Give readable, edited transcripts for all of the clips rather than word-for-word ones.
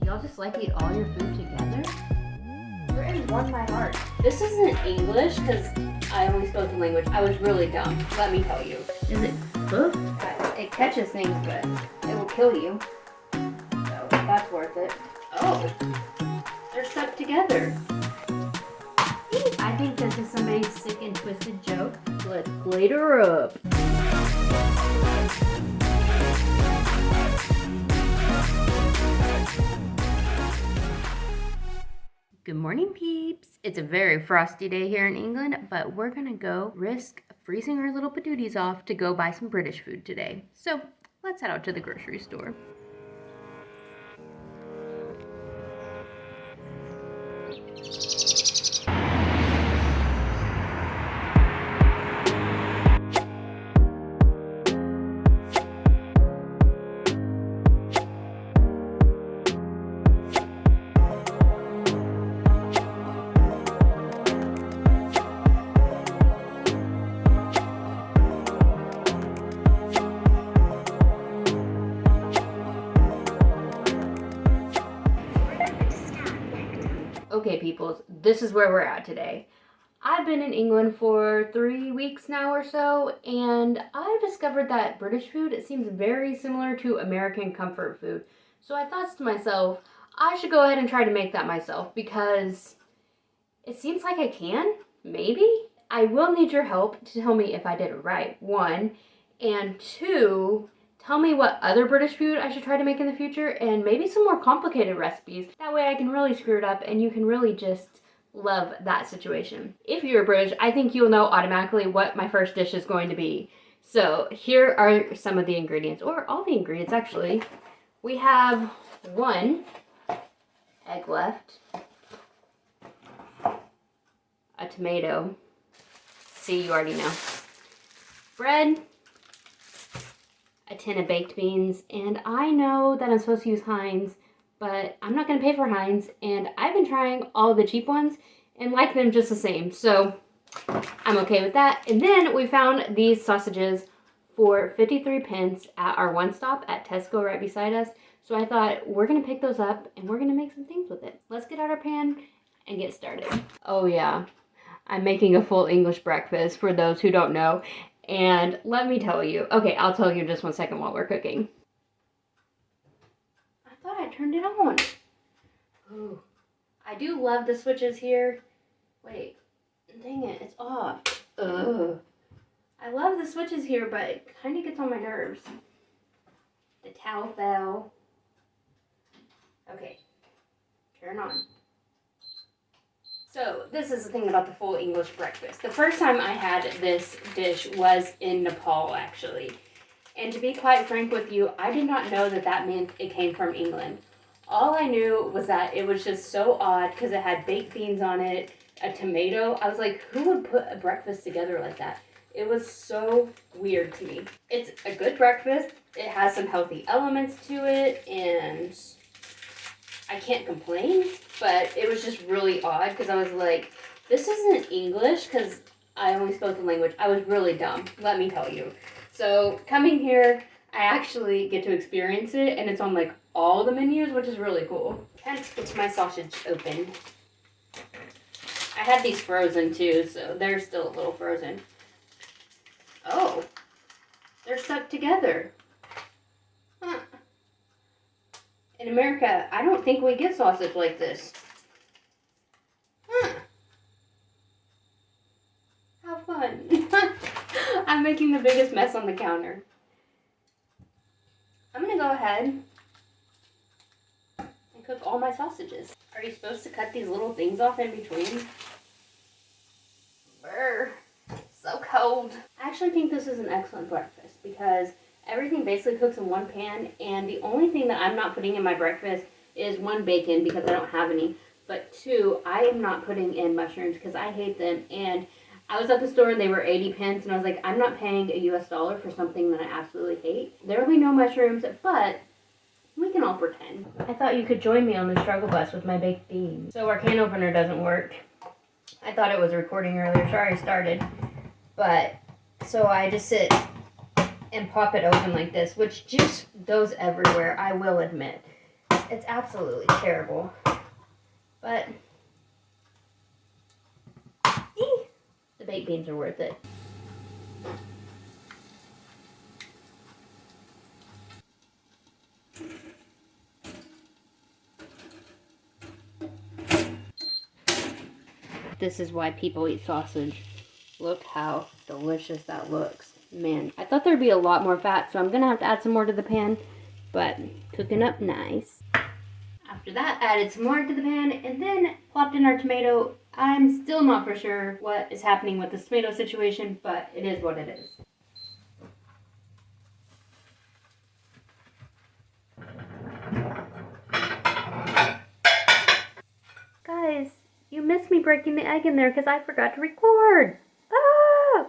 Y'all just like eat all your food together? You're in one my heart. This isn't English because I only spoke the language. I was really dumb, let me tell you. Is it cooked? It catches things, but it will kill you. So that's worth it. Oh, they're stuck together. I think this is somebody's sick and twisted joke. Let's plate her up. Good morning, peeps. It's a very frosty day here in England, but we're gonna go risk freezing our little patooties off to go buy some British food today. So let's head out to the grocery store. Okay, peoples, this is where we're at today. I've been in England for 3 weeks now or so, and I've discovered that British food, it seems very similar to American comfort food. So I thought to myself, I should go ahead and try to make that myself because it seems like I can, maybe? I will need your help to tell me if I did it right, 1, and 2, tell me what other British food I should try to make in the future and maybe some more complicated recipes. That way I can really screw it up and you can really just love that situation. If you're British, I think you'll know automatically what my first dish is going to be. So here are some of the ingredients, or all the ingredients actually. We have 1 egg left, a tomato, see, you already know, bread, a tin of baked beans, and I know that I'm supposed to use Heinz, but I'm not going to pay for Heinz, and I've been trying all the cheap ones and like them just the same, so I'm okay with that. And then we found these sausages for 53 pence at our One Stop at Tesco right beside us, so I thought we're going to pick those up and we're going to make some things with it. Let's get out our pan and get started. Oh yeah, I'm making a full English breakfast for those who don't know. And let me tell you, okay, I'll tell you in just 1 second while we're cooking. I thought I turned it on. Ooh, I do love the switches here. Wait, dang it, it's off. Ugh. I love the switches here, but it kind of gets on my nerves. The towel fell. Okay, turn on. So this is the thing about the full English breakfast. The first time I had this dish was in Nepal, actually. And to be quite frank with you, I did not know that that meant it came from England. All I knew was that it was just so odd because it had baked beans on it, a tomato. I was like, who would put a breakfast together like that? It was so weird to me. It's a good breakfast. It has some healthy elements to it, and I can't complain, but it was just really odd because I was like, this isn't English because I only spoke the language. I was really dumb, let me tell you. So coming here, I actually get to experience it, and it's on like all the menus, which is really cool. Let's get my sausage open. I had these frozen too, so they're still a little frozen. Oh, they're stuck together. Huh. In America, I don't think we get sausage like this. Huh. How fun. I'm making the biggest mess on the counter. I'm gonna go ahead and cook all my sausages. Are you supposed to cut these little things off in between? Brr, so cold. I actually think this is an excellent breakfast because everything basically cooks in one pan, and the only thing that I'm not putting in my breakfast is 1, bacon because I don't have any, but 2, I am not putting in mushrooms because I hate them, and I was at the store and they were 80 pence, and I was like, I'm not paying a US dollar for something that I absolutely hate. There will be no mushrooms, but we can all pretend. I thought you could join me on the struggle bus with my baked beans. So our can opener doesn't work. I thought it was recording earlier, sorry I started, but so I just sit and pop it open like this, which just goes everywhere, I will admit. It's absolutely terrible. But the baked beans are worth it. This is why people eat sausage. Look how delicious that looks. Man, I thought there'd be a lot more fat, so I'm gonna have to add some more to the pan, but cooking up nice. After that, added some more to the pan and then plopped in our tomato. I'm still not for sure what is happening with this tomato situation, but it is what it is. Guys, you missed me breaking the egg in there because I forgot to record. Ah!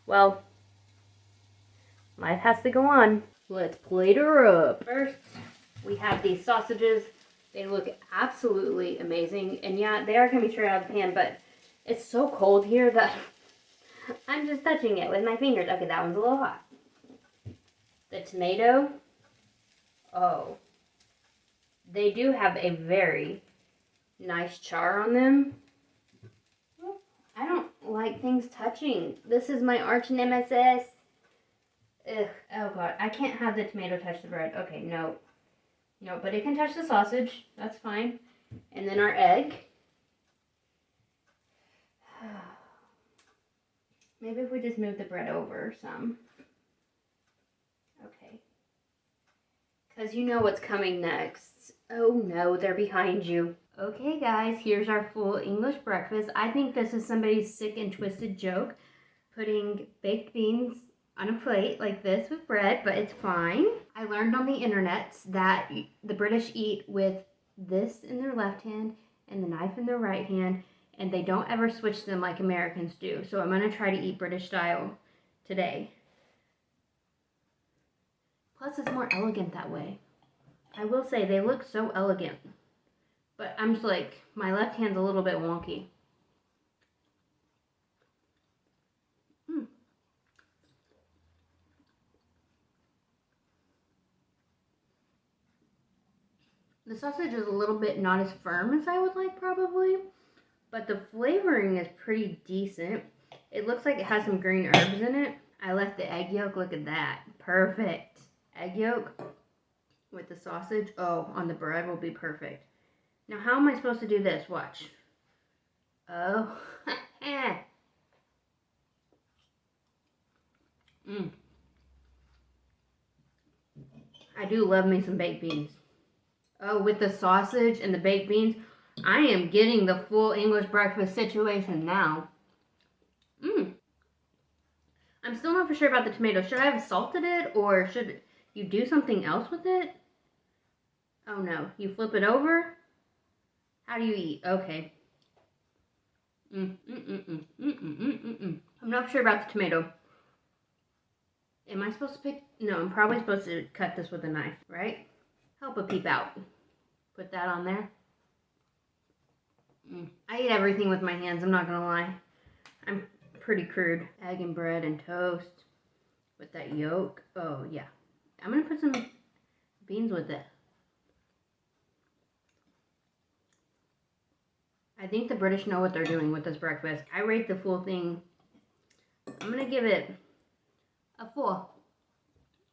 Well, life has to go on. Let's plate her up. First, we have these sausages. They look absolutely amazing. And yeah, they are going to be straight out of the pan, but it's so cold here that I'm just touching it with my fingers. Okay, that one's a little hot. The tomato. Oh. They do have a very nice char on them. I don't like things touching. This is my arch nemesis. Ugh. Oh god, I can't have the tomato touch the bread. Okay, no. No, but it can touch the sausage. That's fine. And then our egg. Maybe if we just move the bread over some. Okay. Because you know what's coming next. Oh no, they're behind you. Okay guys, here's our full English breakfast. I think this is somebody's sick and twisted joke. Putting baked beans on a plate like this with bread, but it's fine. I learned on the internet that the British eat with this in their left hand and the knife in their right hand, and they don't ever switch them like Americans do. So I'm gonna try to eat British style today. Plus it's more elegant that way. I will say they look so elegant, but I'm just like, my left hand's a little bit wonky. The sausage is a little bit not as firm as I would like probably, but the flavoring is pretty decent. It looks like it has some green herbs in it. I left the egg yolk, look at that. Perfect. Egg yolk with the sausage, oh, on the bread will be perfect. Now how am I supposed to do this? Watch. Oh. I do love me some baked beans. Oh, with the sausage and the baked beans, I am getting the full English breakfast situation now. I'm still not for sure about the tomato. Should I have salted it or should you do something else with it? Oh no, you flip it over? How do you eat? Okay. I'm not sure about the tomato. Am I supposed to pick? No, I'm probably supposed to cut this with a knife, right? Help a peep out. Put that on there. I eat everything with my hands, I'm not gonna lie. I'm pretty crude. Egg and bread and toast with that yolk. Oh yeah. I'm gonna put some beans with it. I think the British know what they're doing with this breakfast. I rate the full thing. I'm gonna give it a full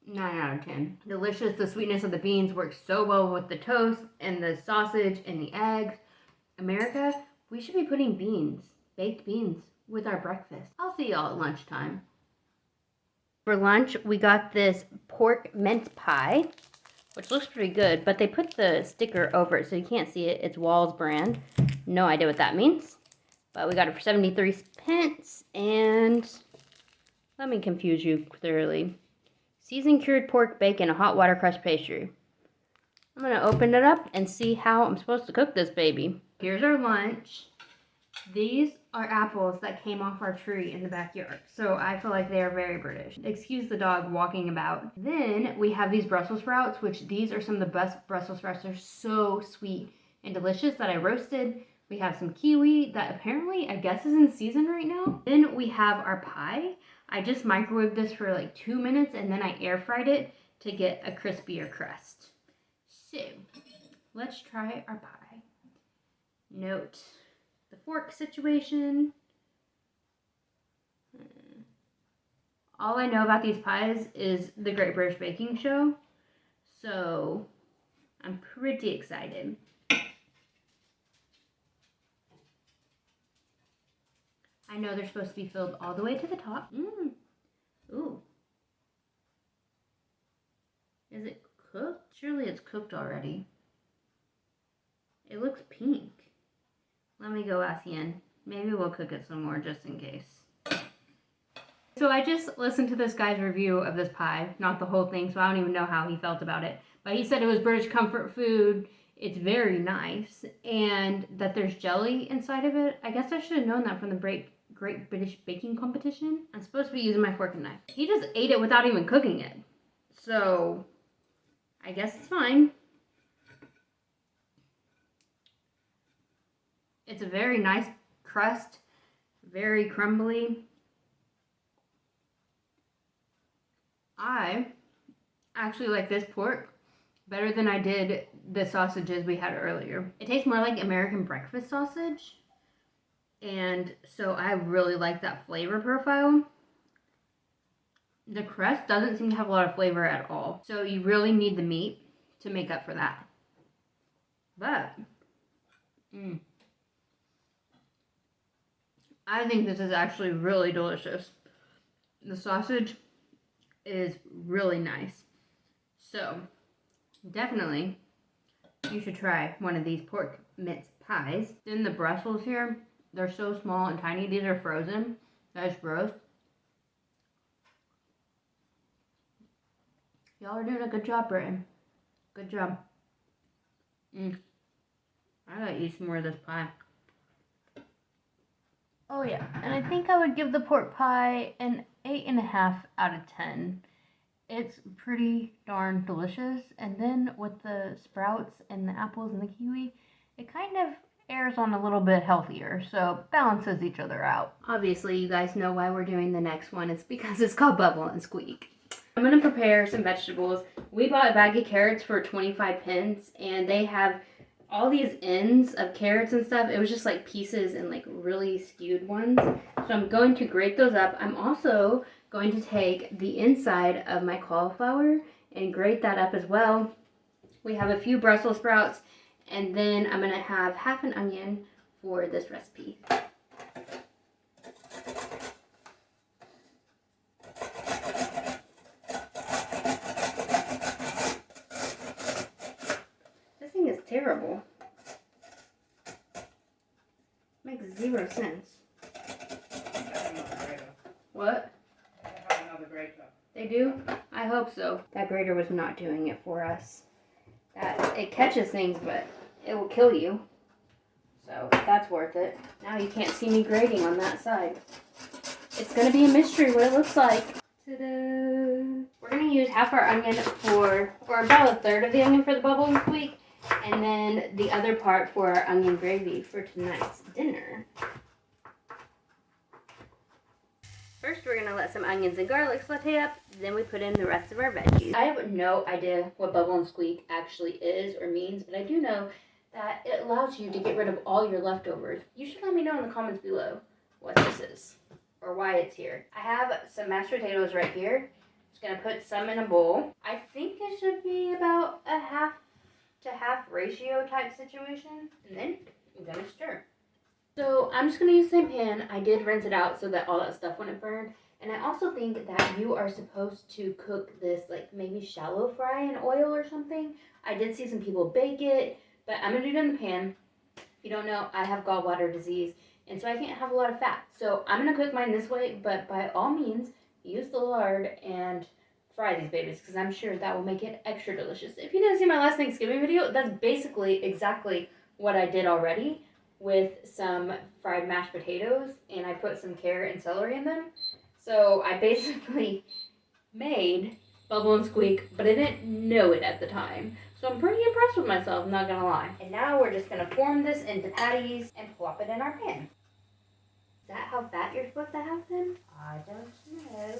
9 out of 10. Delicious. The sweetness of the beans works so well with the toast and the sausage and the eggs. America, we should be putting beans, baked beans, with our breakfast. I'll see y'all at lunchtime. For lunch, we got this pork mince pie, which looks pretty good, but they put the sticker over it so you can't see it. It's Wall's brand. No idea what that means, but we got it for 73 pence, and let me confuse you thoroughly. Seasoned cured pork bacon, a hot water crust pastry. I'm gonna open it up and see how I'm supposed to cook this baby. Here's our lunch. These are apples that came off our tree in the backyard, so I feel like they are very British. Excuse the dog walking about. Then we have these Brussels sprouts, which these are some of the best Brussels sprouts. They're so sweet and delicious that I roasted. We have some kiwi that apparently, I guess, is in season right now. Then we have our pie. I just microwaved this for like 2 minutes and then I air fried it to get a crispier crust. So, let's try our pie. Note the fork situation. All I know about these pies is the Great British Baking Show, so I'm pretty excited. I know they're supposed to be filled all the way to the top. Ooh. Is it cooked? Surely it's cooked already. It looks pink. Let me go ask Ian. Maybe we'll cook it some more just in case. So I just listened to this guy's review of this pie, not the whole thing, so I don't even know how he felt about it. But he said it was British comfort food, it's very nice, and that there's jelly inside of it. I guess I should have known that from the Great British Baking Competition. I'm supposed to be using my fork and knife. He just ate it without even cooking it. So, I guess it's fine. It's a very nice crust, very crumbly. I actually like this pork better than I did the sausages we had earlier. It tastes more like American breakfast sausage, and so I really like that flavor profile. The crust doesn't seem to have a lot of flavor at all, so you really need the meat to make up for that. But I think this is actually really delicious. The sausage is really nice. So, definitely, you should try one of these pork mince pies. Then the Brussels here, they're so small and tiny. These are frozen. That is gross. Y'all are doing a good job, Britain. Good job. I gotta eat some more of this pie. Oh yeah, and I think I would give the pork pie an 8.5 out of 10. It's pretty darn delicious, and then with the sprouts and the apples and the kiwi, it kind of airs on a little bit healthier, so balances each other out. Obviously, you guys know why we're doing the next one. It's because it's called Bubble and Squeak. I'm gonna prepare some vegetables. We bought a bag of carrots for 25 pence, and they have all these ends of carrots and stuff. It was just like pieces and like really skewed ones. So I'm going to grate those up. I'm also going to take the inside of my cauliflower and grate that up as well. We have a few Brussels sprouts, and then I'm going to have half an onion for this recipe. This thing is terrible. Makes zero sense. What? They do? I hope so. That grater was not doing it for us. It catches things, but it will kill you. So that's worth it. Now you can't see me grating on that side. It's going to be a mystery what it looks like. Ta-da! We're going to use half our onion or about a third of the onion for the Bubble and Squeak, and then the other part for our onion gravy for tonight's dinner. First, we're going to let some onions and garlic saute up, then we put in the rest of our veggies. I have no idea what Bubble and Squeak actually is or means, but I do know that it allows you to get rid of all your leftovers. You should let me know in the comments below what this is or why it's here. I have some mashed potatoes right here. Just going to put some in a bowl. I think it should be about a half to half ratio type situation, and then I'm going to stir. So I'm just going to use the same pan. I did rinse it out so that all that stuff wouldn't burn. And I also think that you are supposed to cook this like maybe shallow fry in oil or something. I did see some people bake it, but I'm going to do it in the pan. If you don't know, I have gallbladder disease, and so I can't have a lot of fat. So I'm going to cook mine this way, but by all means, use the lard and fry these babies because I'm sure that will make it extra delicious. If you didn't see my last Thanksgiving video, that's basically exactly what I did already with some fried mashed potatoes, and I put some carrot and celery in them. So I basically made Bubble and Squeak, but I didn't know it at the time. So I'm pretty impressed with myself, I'm not gonna lie. And now we're just gonna form this into patties and plop it in our pan. Is that how fat you're supposed to have them? I don't know.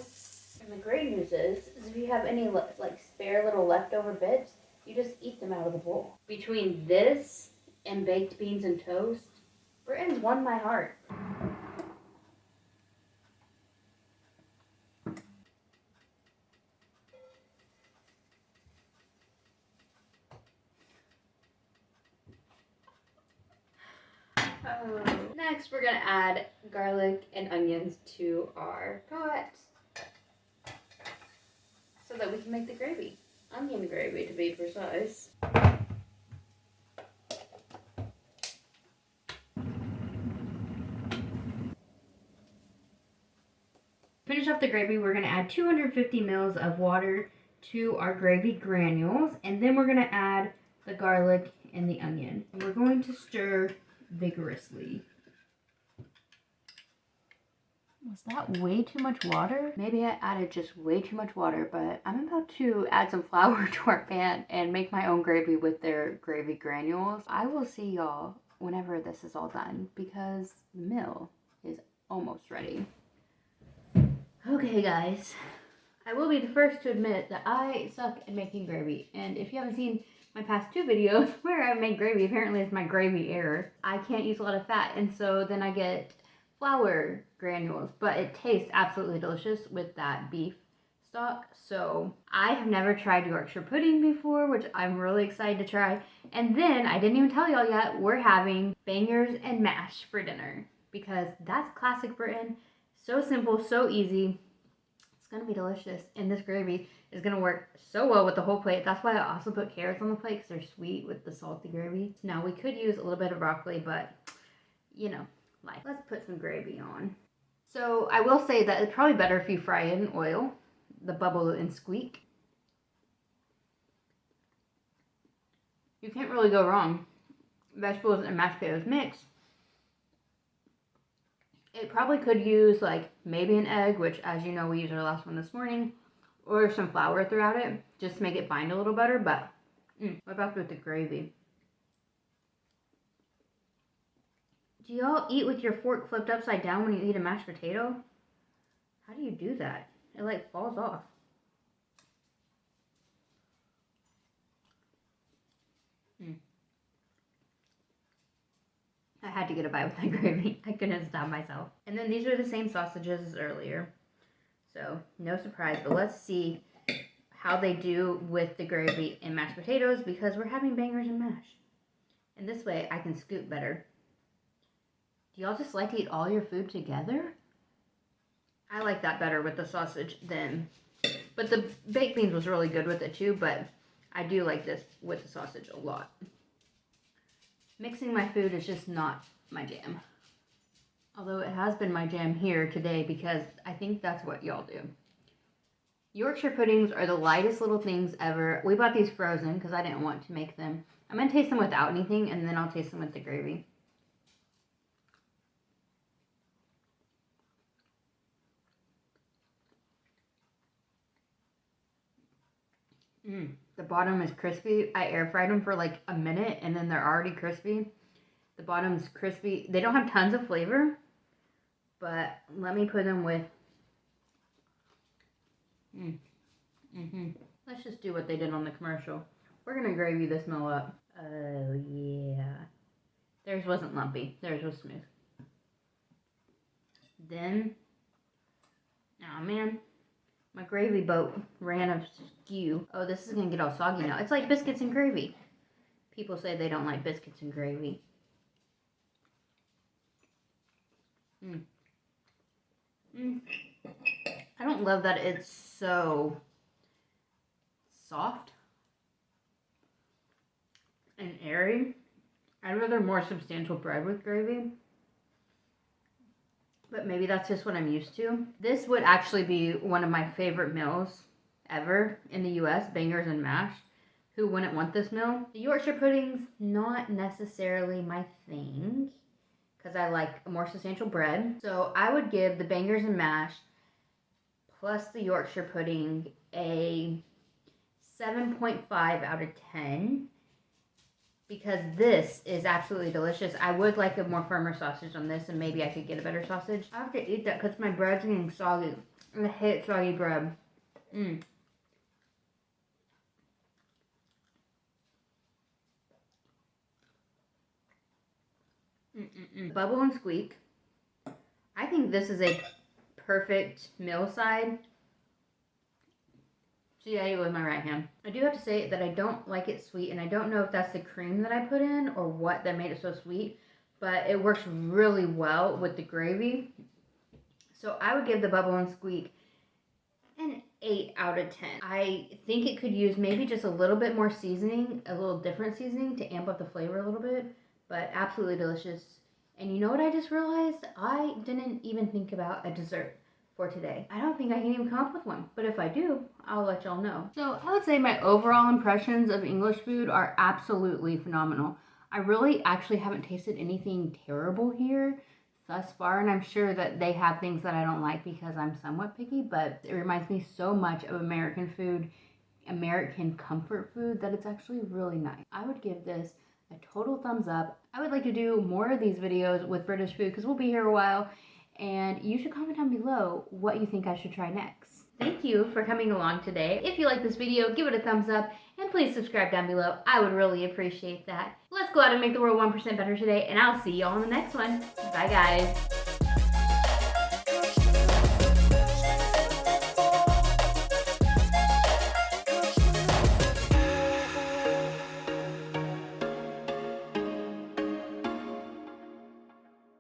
And the great news is if you have any like spare little leftover bits, You just eat them out of the bowl. Between this and baked beans and toast, Britain's won my heart. Next, we're gonna add garlic and onions to our pot so that we can make the gravy. Onion gravy, to be precise. Finish off the gravy, we're gonna add 250 mils of water to our gravy granules, and then we're gonna add the garlic and the onion. And we're going to stir vigorously. Was that way too much water? Maybe I added just way too much water, but I'm about to add some flour to our pan and make my own gravy with their gravy granules. I will see y'all whenever this is all done because the meal is almost ready. Okay guys, I will be the first to admit that I suck at making gravy, and if you haven't seen my past 2 videos where I've made gravy, apparently it's my gravy error. I can't use a lot of fat, and so then I get flour granules, but it tastes absolutely delicious with that beef stock. So I have never tried Yorkshire pudding before, which I'm really excited to try. And then I didn't even tell y'all yet, we're having bangers and mash for dinner because that's classic Britain. So simple, so easy. It's gonna be delicious, and this gravy is gonna work so well with the whole plate. That's why I also put carrots on the plate because they're sweet with the salty gravy. Now we could use a little bit of broccoli, but you know, like, let's put some gravy on. So I will say that it's probably better if you fry it in oil, the bubble and squeak. You can't really go wrong. Vegetables and mashed potatoes mixed. It probably could use like maybe an egg, which as you know we used our last one this morning, or some flour throughout it just to make it bind a little better. But what about with the gravy? Do y'all eat with your fork flipped upside down when you eat a mashed potato? How do you do that? It like falls off. I had to get a bite with that gravy. I couldn't stop myself. And then these are the same sausages as earlier. So no surprise, but let's see how they do with the gravy and mashed potatoes because we're having bangers and mash. And this way I can scoop better. Do y'all just like to eat all your food together? I like that better with the sausage than, but the baked beans was really good with it too, but I do like this with the sausage a lot. Mixing my food is just not my jam. Although it has been my jam here today because I think that's what y'all do. Yorkshire puddings are the lightest little things ever. We bought these frozen because I didn't want to make them. I'm going to taste them without anything and then I'll taste them with the gravy. The bottom is crispy. I air fried them for like a minute and then they're already crispy. The bottom's crispy. They don't have tons of flavor, but let me put them with... Let's just do what they did on the commercial. We're going to gravy this meal up. Oh, yeah. Theirs wasn't lumpy. Theirs was smooth. Then, oh man, my gravy boat ran askew. Oh, this is going to get all soggy now. It's like biscuits and gravy. People say they don't like biscuits and gravy. I don't love that it's so soft and airy. I'd rather more substantial bread with gravy. But maybe that's just what I'm used to. This would actually be one of my favorite meals ever in the US, bangers and mash. Who wouldn't want this meal? The Yorkshire pudding's not necessarily my thing because I like a more substantial bread. So I would give the bangers and mash plus the Yorkshire pudding a 7.5 out of 10 because this is absolutely delicious. I would like a more firmer sausage on this and maybe I could get a better sausage. I have to eat that because my bread's getting soggy. I hate soggy bread. Bubble and Squeak. I think this is a perfect meal side. See, I eat with my right hand. I do have to say that I don't like it sweet, and I don't know if that's the cream that I put in or what that made it so sweet, but it works really well with the gravy. So I would give the Bubble and Squeak an 8 out of 10. I think it could use maybe just a little bit more seasoning, a little different seasoning to amp up the flavor a little bit, but absolutely delicious. And you know what I just realized? I didn't even think about a dessert for today. I don't think I can even come up with one, but if I do, I'll let y'all know. So I would say my overall impressions of English food are absolutely phenomenal. I really actually haven't tasted anything terrible here thus far, and I'm sure that they have things that I don't like because I'm somewhat picky, but it reminds me so much of American food, American comfort food, that it's actually really nice. I would give this a total thumbs up. I would like to do more of these videos with British food because we'll be here a while, and you should comment down below what you think I should try next. Thank you for coming along today. If you like this video, give it a thumbs up, and please subscribe down below. I would really appreciate that. Let's go out and make the world 1% better today, and I'll see y'all in the next one. Bye, guys.